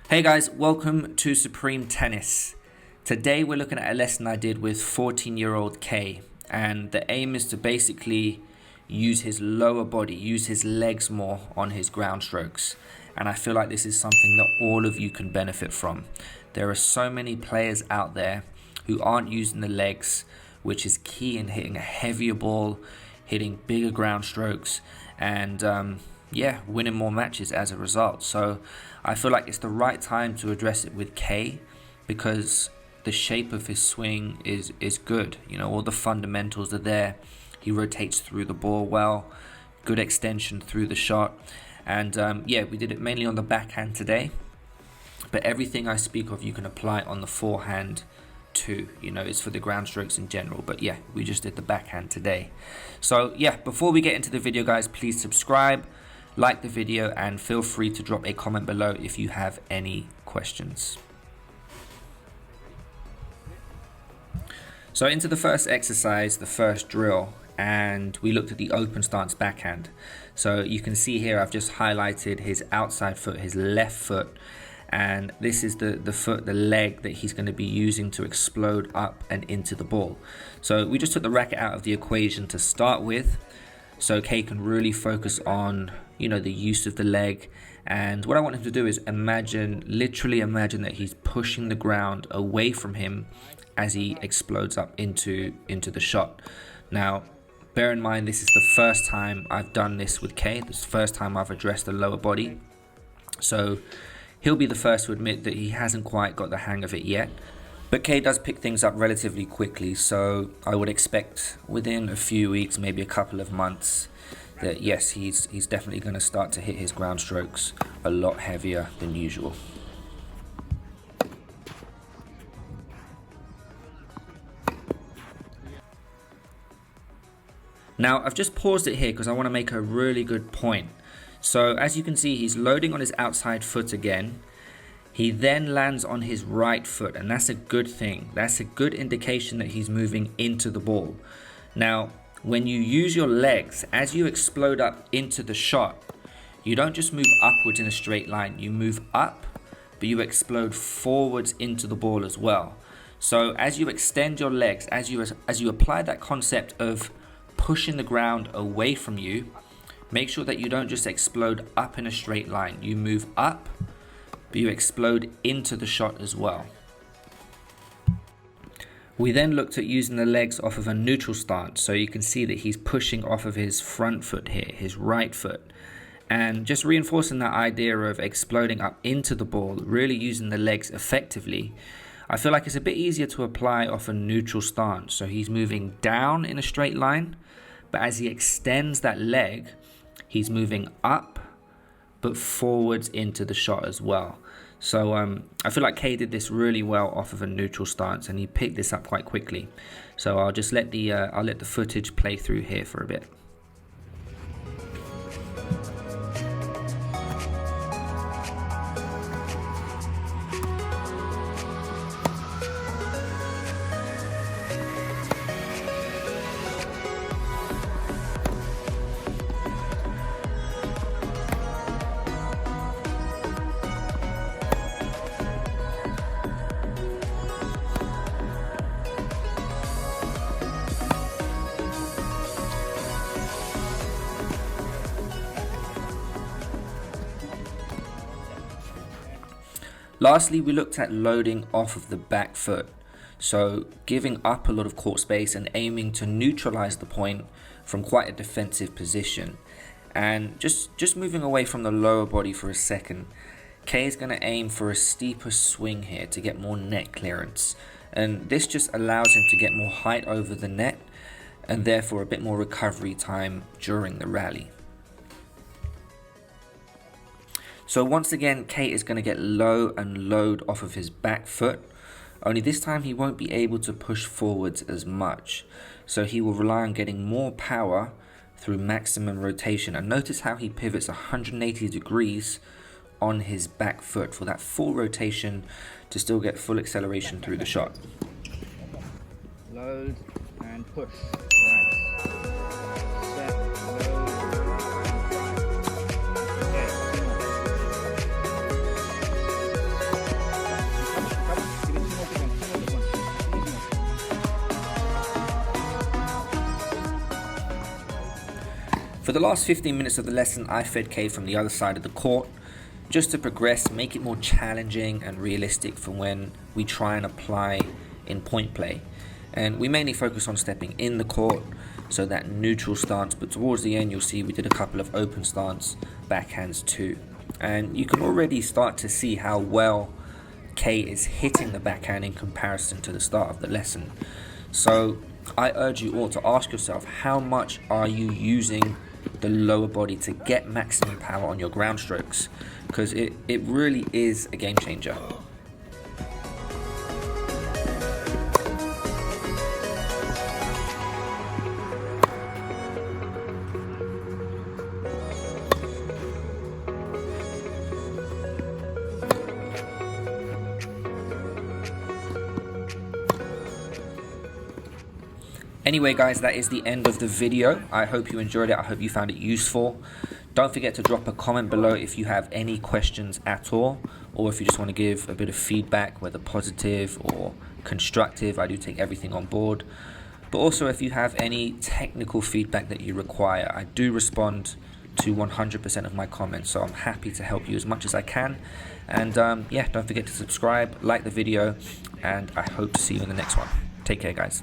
Hey guys, welcome to Supreme Tennis. Today we're looking at a lesson I did with 14-year-old Kay, and the aim is to basically use his lower body, use his legs more on his ground strokes. And I feel like this is something that all of you can benefit from. There are so many players out there who aren't using the legs, which is key in hitting a heavier ball, hitting bigger ground strokes, and winning more matches as a result. So I feel like it's the right time to address it with Kay, because the shape of his swing is good. You know, all the fundamentals are there. He rotates through the ball well, good extension through the shot. And we did it mainly on the backhand today, but everything I speak of you can apply on the forehand too. You know, it's for the ground strokes in general, but yeah, we just did the backhand today. So yeah, before we get into the video guys, please subscribe, like the video, and feel free to drop a comment below if you have any questions. So into the first exercise, the first drill, and we looked at the open stance backhand. So you can see here I've just highlighted his outside foot, his left foot, and this is the leg that he's going to be using to explode up and into the ball. So we just took the racket out of the equation to start with, so Kay can really focus on, you know, the use of the leg. And what I want him to do is literally imagine that he's pushing the ground away from him as he explodes up into the shot. Now, bear in mind, this is the first time I've done this with Kay. This is the first time I've addressed the lower body. So he'll be the first to admit that he hasn't quite got the hang of it yet. But Kay does pick things up relatively quickly, so I would expect within a few weeks, maybe a couple of months, that yes, he's definitely going to start to hit his ground strokes a lot heavier than usual. Now, I've just paused it here because I want to make a really good point. So as you can see, he's loading on his outside foot again. He then lands on his right foot, and that's a good thing. That's a good indication that he's moving into the ball. Now, when you use your legs, as you explode up into the shot, you don't just move upwards in a straight line. You move up, but you explode forwards into the ball as well. So as you extend your legs, as you apply that concept of pushing the ground away from you, make sure that you don't just explode up in a straight line. You move up, but you explode into the shot as well. We then looked at using the legs off of a neutral stance, so you can see that he's pushing off of his front foot here, his right foot, and just reinforcing that idea of exploding up into the ball, really using the legs effectively. I feel like it's a bit easier to apply off a neutral stance, so he's moving down in a straight line, but as he extends that leg, he's moving up but forwards into the shot as well. So I feel like Kay did this really well off of a neutral stance, and he picked this up quite quickly. So I'll just let the footage play through here for a bit. Lastly, we looked at loading off of the back foot, so giving up a lot of court space and aiming to neutralize the point from quite a defensive position, and just moving away from the lower body for a second. Kay is going to aim for a steeper swing here to get more net clearance, and this just allows him to get more height over the net and therefore a bit more recovery time during the rally. So once again, Kay is going to get low and load off of his back foot, only this time he won't be able to push forwards as much. So he will rely on getting more power through maximum rotation. And notice how he pivots 180 degrees on his back foot for that full rotation to still get full acceleration through the shot. Load and push. Nice. Set, load, and For the last 15 minutes of the lesson, I fed Kay from the other side of the court, just to progress, make it more challenging and realistic for when we try and apply in point play. And we mainly focus on stepping in the court, so that neutral stance, but towards the end you'll see we did a couple of open stance backhands too. And you can already start to see how well Kay is hitting the backhand in comparison to the start of the lesson. So I urge you all to ask yourself, how much are you using the lower body to get maximum power on your ground strokes? Because it really is a game changer. Anyway guys, that is the end of the video. I hope you enjoyed it. I hope you found it useful. Don't forget to drop a comment below if you have any questions at all, or if you just want to give a bit of feedback, whether positive or constructive. I do take everything on board. But also, if you have any technical feedback that you require, I do respond to 100% of my comments, so I'm happy to help you as much as I can. And yeah, don't forget to subscribe, like the video, and I hope to see you in the next one. Take care guys.